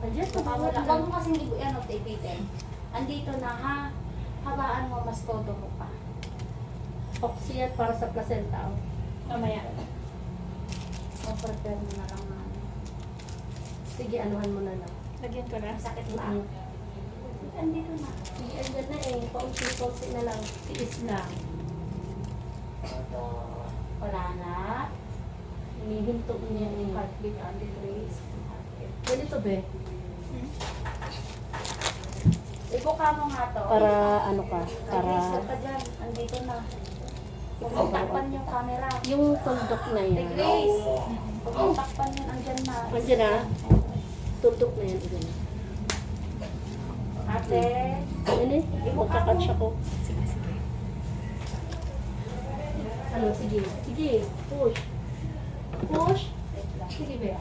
Andiyan to, Wala. Huwag mo kasing ipitin. Andito na ha. Habaan mo, mas todo mo pa. Oxy yan para sa placenta. Oh. Mamaya. O-prepare mo na lang na. Sige, anuhan mo na lang. Lagyan ko na. Sakit ba? Andito na. Sige, andyan na eh. Paunti-paunti na lang. Tiis lang. Todo. Wala na. Hinihinto niya yung Heartbeat on the trace. Ganito be. Ibuka mo nga to. Para ano ka? Para... Para ka dyan. Andito na. Huwag mong takpan yung camera. yung tuldok na Hey, yan. Grace. Huwag mong takpan yun. Andyan na. Andyan na. Tuldok na yan. Andyan. Ate. Ano eh? Magkakatsya ko. Sige, sige. Ano? Sige. Sige. Push. Push. Sige be.